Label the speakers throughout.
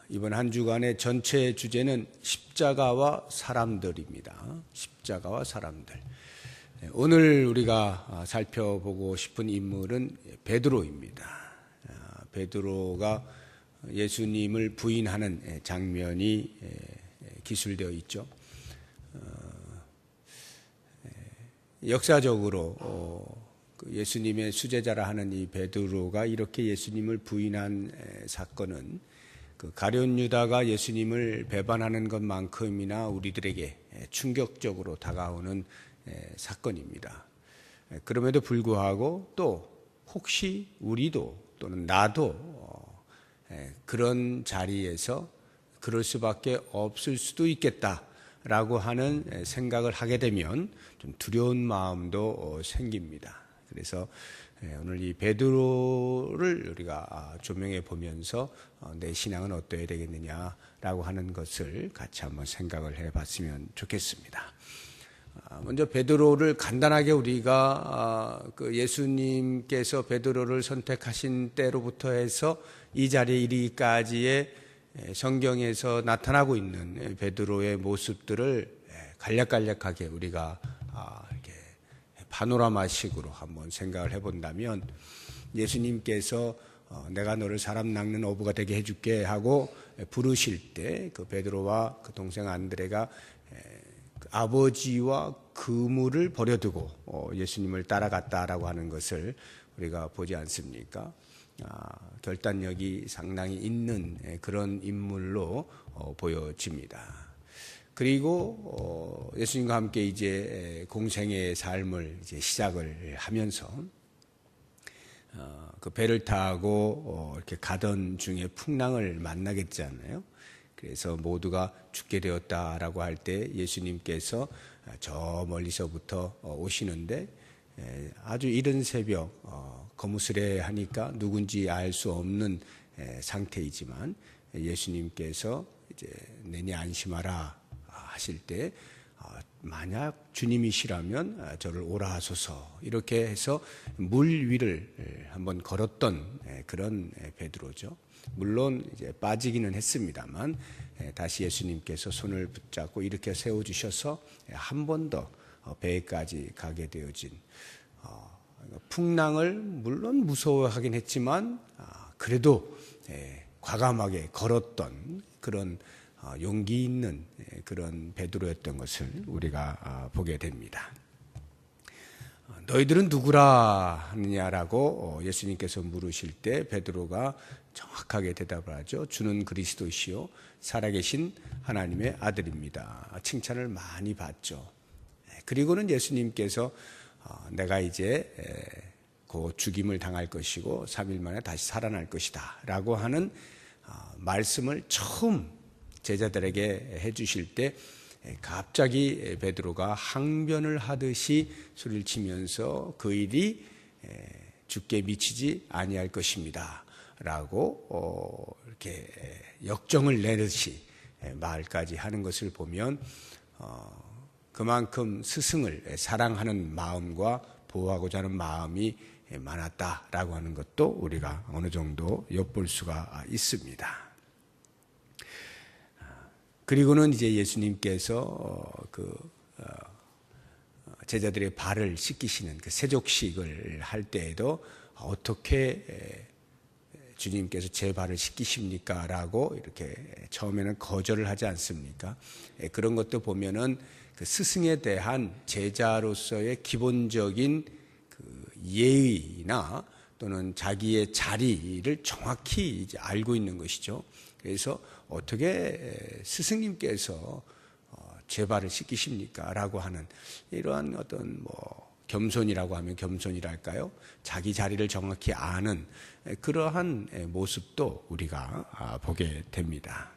Speaker 1: 이번 한 주간의 전체 주제는 십자가와 사람들입니다. 십자가와 사람들. 오늘 우리가 살펴보고 싶은 인물은 베드로입니다. 베드로가 예수님을 부인하는 장면이 기술되어 있죠. 역사적으로 예수님의 수제자라 하는 이 베드로가 이렇게 예수님을 부인한 사건은 그 가룟 유다가 예수님을 배반하는 것만큼이나 우리들에게 충격적으로 다가오는 사건입니다. 그럼에도 불구하고 또 혹시 우리도 또는 나도 그런 자리에서 그럴 수밖에 없을 수도 있겠다라고 하는 생각을 하게 되면 좀 두려운 마음도 생깁니다. 그래서 오늘 이 베드로를 우리가 조명해 보면서 내 신앙은 어떠해야 되겠느냐라고 하는 것을 같이 한번 생각을 해봤으면 좋겠습니다. 먼저 베드로를 간단하게 우리가 그 예수님께서 베드로를 선택하신 때로부터 해서 이 자리에 이르기까지의 성경에서 나타나고 있는 베드로의 모습들을 간략간략하게 우리가 이렇게 파노라마식으로 한번 생각을 해본다면, 예수님께서 내가 너를 사람 낚는 어부가 되게 해줄게 하고 부르실 때 그 베드로와 그 동생 안드레가 아버지와 그물을 버려두고 예수님을 따라갔다라고 하는 것을 우리가 보지 않습니까? 결단력이 상당히 있는 그런 인물로 보여집니다. 그리고 예수님과 함께 이제 공생의 삶을 이제 시작을 하면서 그 배를 타고 이렇게 가던 중에 풍랑을 만나겠잖아요. 그래서 모두가 죽게 되었다라고 할 때 예수님께서 저 멀리서부터 오시는데 아주 이른 새벽 거무스레하니까 누군지 알 수 없는 상태이지만 예수님께서 이제 내니 안심하라 하실 때 만약 주님이시라면 저를 오라 하소서 이렇게 해서 물 위를 한번 걸었던 그런 베드로죠. 물론 이제 빠지기는 했습니다만 다시 예수님께서 손을 붙잡고 이렇게 세워주셔서 한 번 더 배에까지 가게 되어진, 풍랑을 물론 무서워하긴 했지만 그래도 과감하게 걸었던 그런 용기 있는 그런 베드로였던 것을 우리가 보게 됩니다. 너희들은 누구라 하느냐라고 예수님께서 물으실 때 베드로가 정확하게 대답을 하죠. 주는 그리스도시요 살아계신 하나님의 아들입니다. 칭찬을 많이 받죠. 그리고는 예수님께서 내가 이제 곧 죽임을 당할 것이고 3일 만에 다시 살아날 것이다 라고 하는 말씀을 처음 제자들에게 해주실 때 갑자기 베드로가 항변을 하듯이 소리를 치면서 그 일이 주께 미치지 아니할 것입니다 라고 이렇게 역정을 내듯이 말까지 하는 것을 보면 그만큼 스승을 사랑하는 마음과 보호하고자 하는 마음이 많았다라고 하는 것도 우리가 어느 정도 엿볼 수가 있습니다. 그리고는 이제 예수님께서 제자들의 발을 씻기시는 그 세족식을 할 때에도 어떻게 주님께서 제 발을 씻기십니까? 라고 이렇게 처음에는 거절을 하지 않습니까? 그런 것도 보면은 그 스승에 대한 제자로서의 기본적인 그 예의나 또는 자기의 자리를 정확히 이제 알고 있는 것이죠. 그래서 어떻게 스승님께서 제 발을 씻기십니까? 라고 하는 이러한 어떤 겸손이라고 하면 겸손이랄까요? 자기 자리를 정확히 아는 그러한 모습도 우리가 보게 됩니다.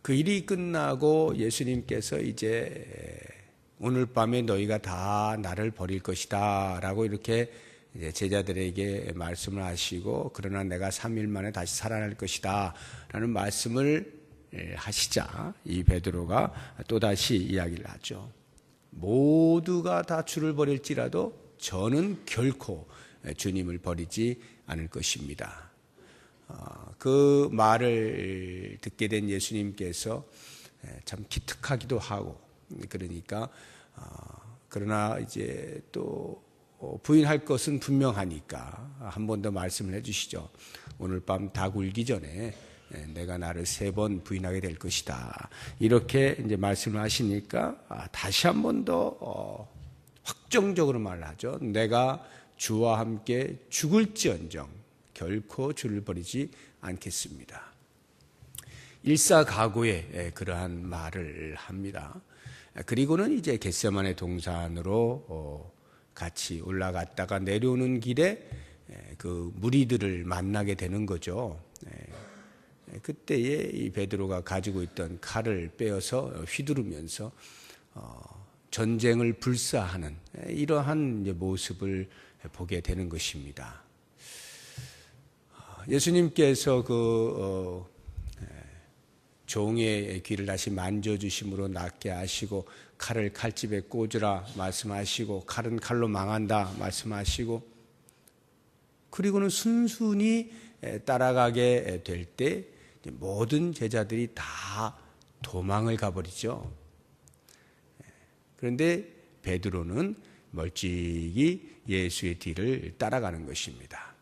Speaker 1: 그 일이 끝나고 예수님께서 이제 오늘 밤에 너희가 다 나를 버릴 것이다 라고 이렇게 이제 제자들에게 말씀을 하시고, 그러나 내가 3일 만에 다시 살아날 것이다 라는 말씀을 하시자 이 베드로가 또다시 이야기를 하죠. 모두가 다 주를 버릴지라도 저는 결코 주님을 버리지 않을 것입니다. 그 그 말을 듣게 된 예수님께서 참 기특하기도 하고, 그러니까 그러나 이제 또 부인할 것은 분명하니까 한 번 더 말씀을 해주시죠. 오늘 밤 닭 울기 전에 내가 나를 3번 부인하게 될 것이다. 이렇게 이제 말씀을 하시니까 다시 한 번 더 확정적으로 말하죠. 내가 주와 함께 죽을지언정 결코 주를 버리지 않겠습니다. 일사각오의 그러한 말을 합니다. 그리고는 이제 겟세마네 동산으로 같이 올라갔다가 내려오는 길에 그 무리들을 만나게 되는 거죠. 그때에 이 베드로가 가지고 있던 칼을 빼어서 휘두르면서 전쟁을 불사하는 이러한 모습을 보게 되는 것입니다. 예수님께서 종의 귀를 다시 만져주심으로 낫게 하시고 칼을 칼집에 꽂으라 말씀하시고 칼은 칼로 망한다 말씀하시고 그리고는 순순히 따라가게 될 때 모든 제자들이 다 도망을 가버리죠. 그런데 베드로는 멀찍이 예수의 뒤를 따라가는 것입니다.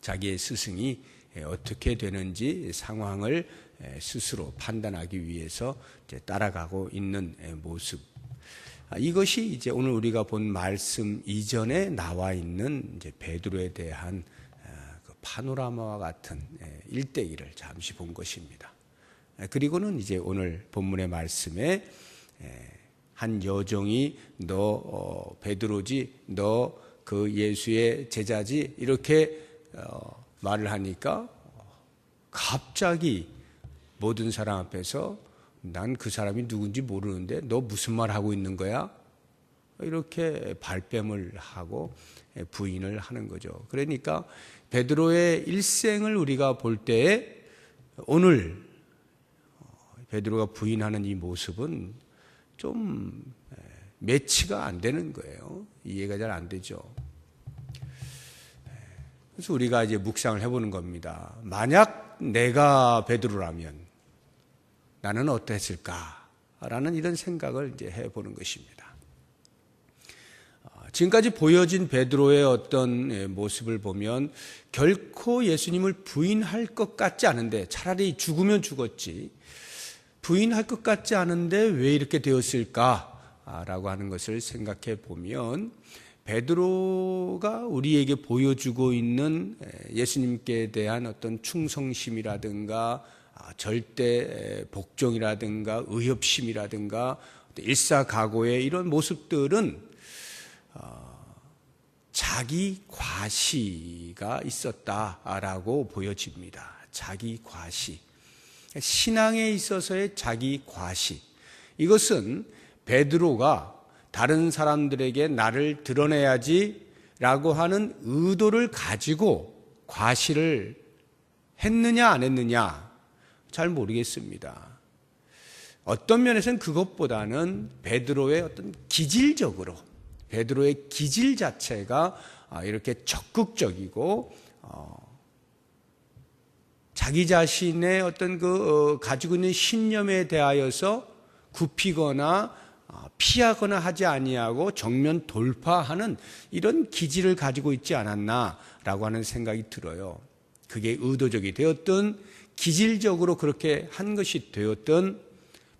Speaker 1: 자기의 스승이 어떻게 되는지 상황을 스스로 판단하기 위해서 따라가고 있는 모습. 이것이 이제 오늘 우리가 본 말씀 이전에 나와 있는 이제 베드로에 대한 그 파노라마와 같은 일대기를 잠시 본 것입니다. 그리고는 이제 오늘 본문의 말씀에 한 여종이 너 베드로지, 너 그 예수의 제자지 이렇게 말을 하니까 갑자기 모든 사람 앞에서 난 그 사람이 누군지 모르는데 너 무슨 말 하고 있는 거야? 이렇게 발뺌을 하고 부인을 하는 거죠. 그러니까 베드로의 일생을 우리가 볼 때에 오늘 베드로가 부인하는 이 모습은 좀 매치가 안 되는 거예요. 이해가 잘 안 되죠. 그래서 우리가 이제 묵상을 해보는 겁니다. 만약 내가 베드로라면 나는 어땠을까라는 이런 생각을 이제 해보는 것입니다. 지금까지 보여진 베드로의 어떤 모습을 보면 결코 예수님을 부인할 것 같지 않은데 차라리 죽으면 죽었지 부인할 것 같지 않은데 왜 이렇게 되었을까라고 하는 것을 생각해 보면 베드로가 우리에게 보여주고 있는 예수님께 대한 어떤 충성심이라든가 절대 복종이라든가 의협심이라든가 일사각오의 이런 모습들은 자기 과시가 있었다라고 보여집니다. 자기 과시. 신앙에 있어서의 자기 과시. 이것은 베드로가 다른 사람들에게 나를 드러내야지 라고 하는 의도를 가지고 과시를 했느냐 안 했느냐 잘 모르겠습니다. 어떤 면에서는 그것보다는 베드로의 어떤 기질적으로 베드로의 기질 자체가 이렇게 적극적이고 자기 자신의 어떤 가지고 있는 신념에 대하여서 굽히거나 피하거나 하지 아니하고 정면 돌파하는 이런 기질을 가지고 있지 않았나라고 하는 생각이 들어요. 그게 의도적이 되었든 기질적으로 그렇게 한 것이 되었든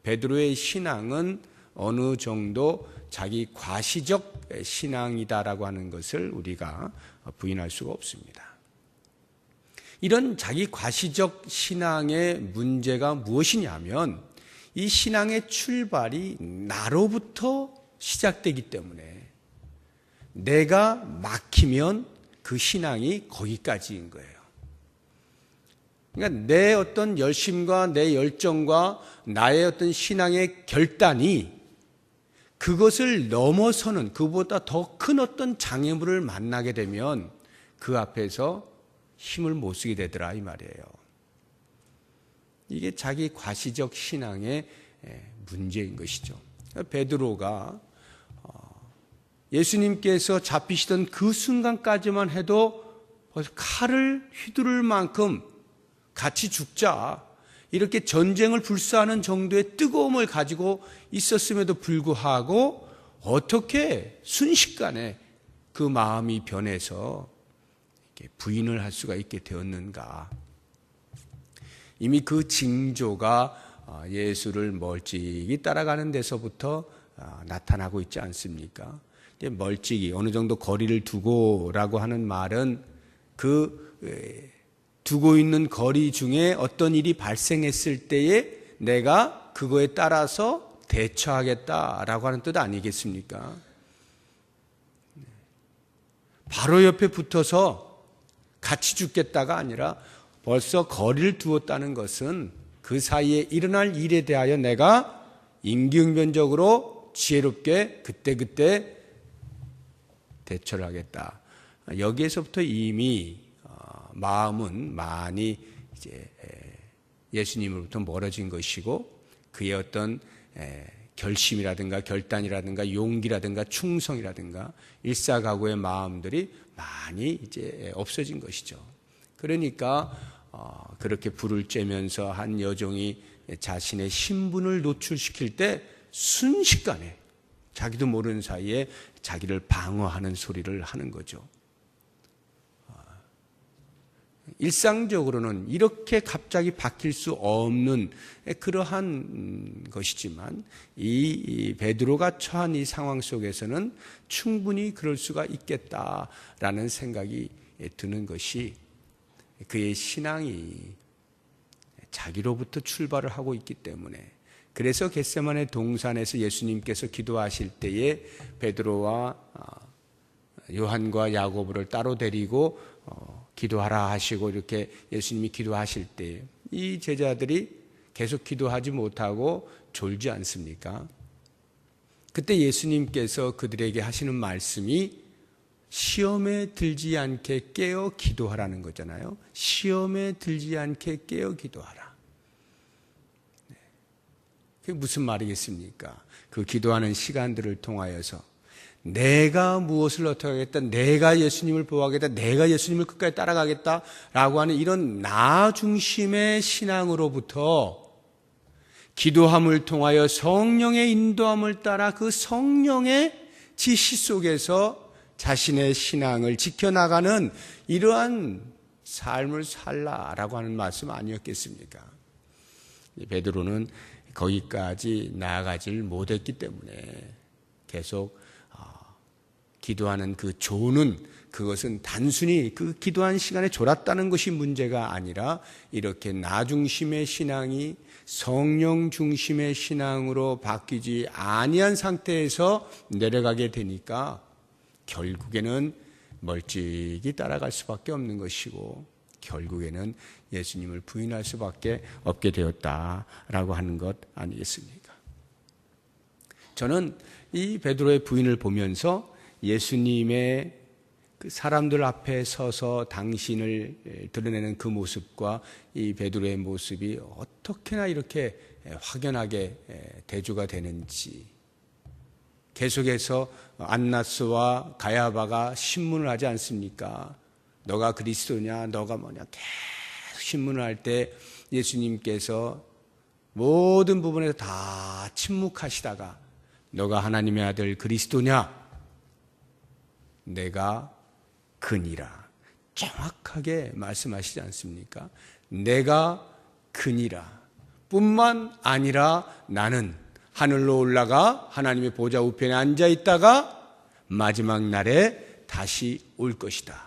Speaker 1: 베드로의 신앙은 어느 정도 자기 과시적 신앙이다라고 하는 것을 우리가 부인할 수가 없습니다. 이런 자기 과시적 신앙의 문제가 무엇이냐면 이 신앙의 출발이 나로부터 시작되기 때문에 내가 막히면 그 신앙이 거기까지인 거예요. 그러니까 내 어떤 열심과 내 열정과 나의 어떤 신앙의 결단이 그것을 넘어서는 그보다 더 큰 어떤 장애물을 만나게 되면 그 앞에서 힘을 못 쓰게 되더라 이 말이에요. 이게 자기 과시적 신앙의 문제인 것이죠. 베드로가 예수님께서 잡히시던 그 순간까지만 해도 벌써 칼을 휘두를 만큼 같이 죽자. 이렇게 전쟁을 불사하는 정도의 뜨거움을 가지고 있었음에도 불구하고 어떻게 순식간에 그 마음이 변해서 이렇게 부인을 할 수가 있게 되었는가. 이미 그 징조가 예수를 멀찍이 따라가는 데서부터 나타나고 있지 않습니까? 멀찍이 어느 정도 거리를 두고라고 하는 말은 그 두고 있는 거리 중에 어떤 일이 발생했을 때에 내가 그거에 따라서 대처하겠다라고 하는 뜻 아니겠습니까? 바로 옆에 붙어서 같이 죽겠다가 아니라 벌써 거리를 두었다는 것은 그 사이에 일어날 일에 대하여 내가 임기응변적으로 지혜롭게 그때그때 대처를 하겠다. 여기에서부터 이미 마음은 많이 이제 예수님으로부터 멀어진 것이고 그의 어떤 결심이라든가 결단이라든가 용기라든가 충성이라든가 일사각오의 마음들이 많이 이제 없어진 것이죠. 그러니까 그렇게 불을 쬐면서 한 여종이 자신의 신분을 노출시킬 때 순식간에 자기도 모르는 사이에 자기를 방어하는 소리를 하는 거죠. 일상적으로는 이렇게 갑자기 바뀔 수 없는 그러한 것이지만 이 베드로가 처한 이 상황 속에서는 충분히 그럴 수가 있겠다라는 생각이 드는 것이 그의 신앙이 자기로부터 출발을 하고 있기 때문에 그래서 겟세마네 동산에서 예수님께서 기도하실 때에 베드로와 요한과 야고보를 따로 데리고 기도하라 하시고 이렇게 예수님이 기도하실 때 이 제자들이 계속 기도하지 못하고 졸지 않습니까? 그때 예수님께서 그들에게 하시는 말씀이 시험에 들지 않게 깨어 기도하라는 거잖아요. 시험에 들지 않게 깨어 기도하라. 그게 무슨 말이겠습니까? 그 기도하는 시간들을 통하여서 내가 무엇을 어떻게 하겠다, 내가 예수님을 보호하겠다, 내가 예수님을 끝까지 따라가겠다라고 하는 이런 나 중심의 신앙으로부터 기도함을 통하여 성령의 인도함을 따라 그 성령의 지시 속에서 자신의 신앙을 지켜나가는 이러한 삶을 살라라고 하는 말씀 아니었겠습니까? 베드로는 거기까지 나아가질 못했기 때문에 계속 기도하는 그 조는 그것은 단순히 그 기도한 시간에 졸았다는 것이 문제가 아니라 이렇게 나 중심의 신앙이 성령 중심의 신앙으로 바뀌지 아니한 상태에서 내려가게 되니까 결국에는 멀찍이 따라갈 수밖에 없는 것이고 결국에는 예수님을 부인할 수밖에 없게 되었다라고 하는 것 아니겠습니까? 저는 이 베드로의 부인을 보면서 예수님의 그 사람들 앞에 서서 당신을 드러내는 그 모습과 이 베드로의 모습이 어떻게나 이렇게 확연하게 대조가 되는지 계속해서 안나스와 가야바가 신문을 하지 않습니까? 너가 그리스도냐 너가 뭐냐 계속 신문을 할 때 예수님께서 모든 부분에서 다 침묵하시다가 너가 하나님의 아들 그리스도냐 내가 그니라 정확하게 말씀하시지 않습니까? 내가 그니라 뿐만 아니라 나는 하늘로 올라가 하나님의 보좌 우편에 앉아 있다가 마지막 날에 다시 올 것이다.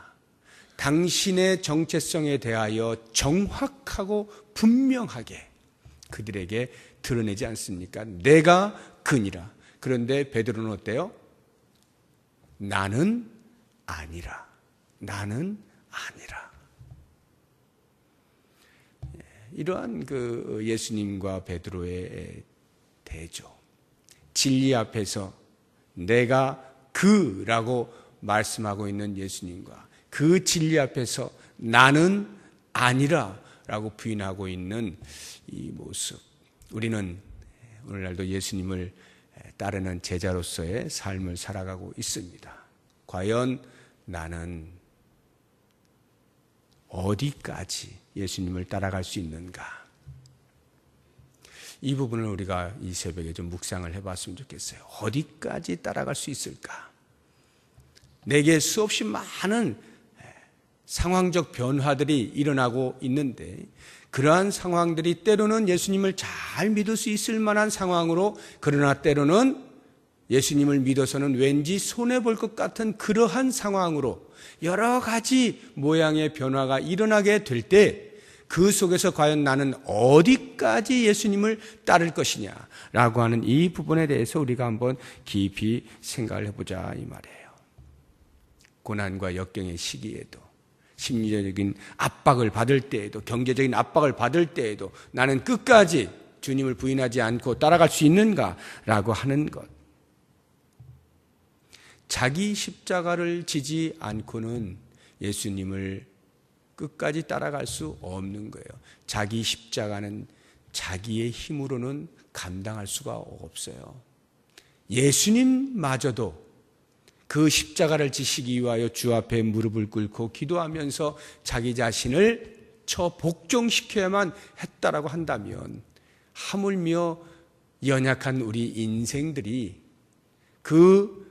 Speaker 1: 당신의 정체성에 대하여 정확하고 분명하게 그들에게 드러내지 않습니까? 내가 그니라. 그런데 베드로는 어때요? 나는 아니라. 나는 아니라. 이러한 그 예수님과 베드로의 대조. 진리 앞에서 내가 그라고 말씀하고 있는 예수님과 그 진리 앞에서 나는 아니라 라고 부인하고 있는 이 모습. 우리는 오늘날도 예수님을 따르는 제자로서의 삶을 살아가고 있습니다. 과연 나는 어디까지 예수님을 따라갈 수 있는가? 이 부분을 우리가 이 새벽에 좀 묵상을 해봤으면 좋겠어요. 어디까지 따라갈 수 있을까? 내게 수없이 많은 상황적 변화들이 일어나고 있는데 그러한 상황들이 때로는 예수님을 잘 믿을 수 있을 만한 상황으로, 그러나 때로는 예수님을 믿어서는 왠지 손해볼 것 같은 그러한 상황으로 여러 가지 모양의 변화가 일어나게 될 때 그 속에서 과연 나는 어디까지 예수님을 따를 것이냐라고 하는 이 부분에 대해서 우리가 한번 깊이 생각을 해보자 이 말이에요. 고난과 역경의 시기에도, 심리적인 압박을 받을 때에도, 경제적인 압박을 받을 때에도 나는 끝까지 주님을 부인하지 않고 따라갈 수 있는가라고 하는 것. 자기 십자가를 지지 않고는 예수님을 끝까지 따라갈 수 없는 거예요. 자기 십자가는 자기의 힘으로는 감당할 수가 없어요. 예수님마저도 그 십자가를 지시기 위하여 주 앞에 무릎을 꿇고 기도하면서 자기 자신을 복종시켜야만 했다라고 한다면, 하물며 연약한 우리 인생들이 그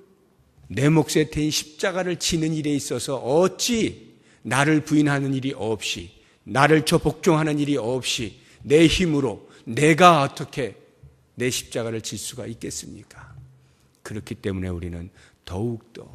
Speaker 1: 내 몫에 대인 십자가를 지는 일에 있어서 어찌 나를 부인하는 일이 없이, 나를 복종하는 일이 없이 내 힘으로 내가 어떻게 내 십자가를 질 수가 있겠습니까? 그렇기 때문에 우리는 더욱더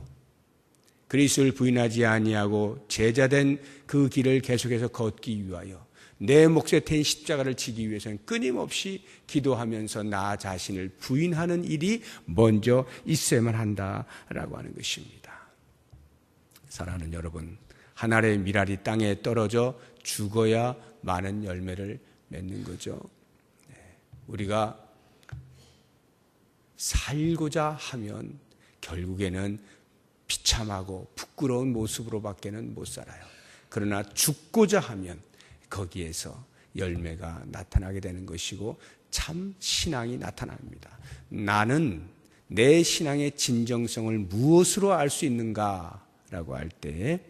Speaker 1: 그리스도를 부인하지 아니하고 제자된 그 길을 계속해서 걷기 위하여 내 몫에 대인 십자가를 지기 위해서는 끊임없이 기도하면서 나 자신을 부인하는 일이 먼저 있어야만 한다라고 하는 것입니다. 사랑하는 여러분, 한 알의 밀알이 땅에 떨어져 죽어야 많은 열매를 맺는 거죠. 우리가 살고자 하면 결국에는 비참하고 부끄러운 모습으로밖에는 못 살아요. 그러나 죽고자 하면 거기에서 열매가 나타나게 되는 것이고 참 신앙이 나타납니다. 나는 내 신앙의 진정성을 무엇으로 알 수 있는가라고 할 때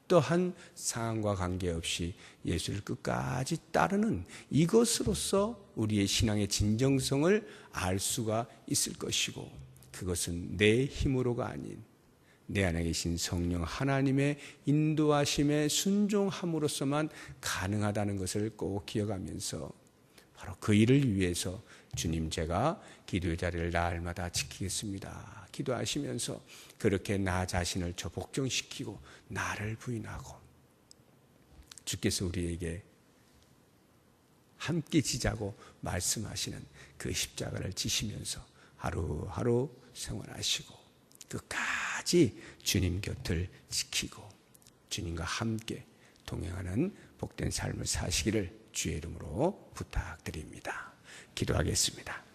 Speaker 1: 어떠한 상황과 관계없이 예수를 끝까지 따르는 이것으로서 우리의 신앙의 진정성을 알 수가 있을 것이고, 그것은 내 힘으로가 아닌 내 안에 계신 성령 하나님의 인도하심에 순종함으로써만 가능하다는 것을 꼭 기억하면서 바로 그 일을 위해서 주님, 제가 기도의 자리를 날마다 지키겠습니다 기도하시면서 그렇게 나 자신을 복종시키고 나를 부인하고 주께서 우리에게 함께 지자고 말씀하시는 그 십자가를 지시면서 하루하루 생활하시고 끝까지 주님 곁을 지키고 주님과 함께 동행하는 복된 삶을 사시기를 주의 이름으로 부탁드립니다. 기도하겠습니다.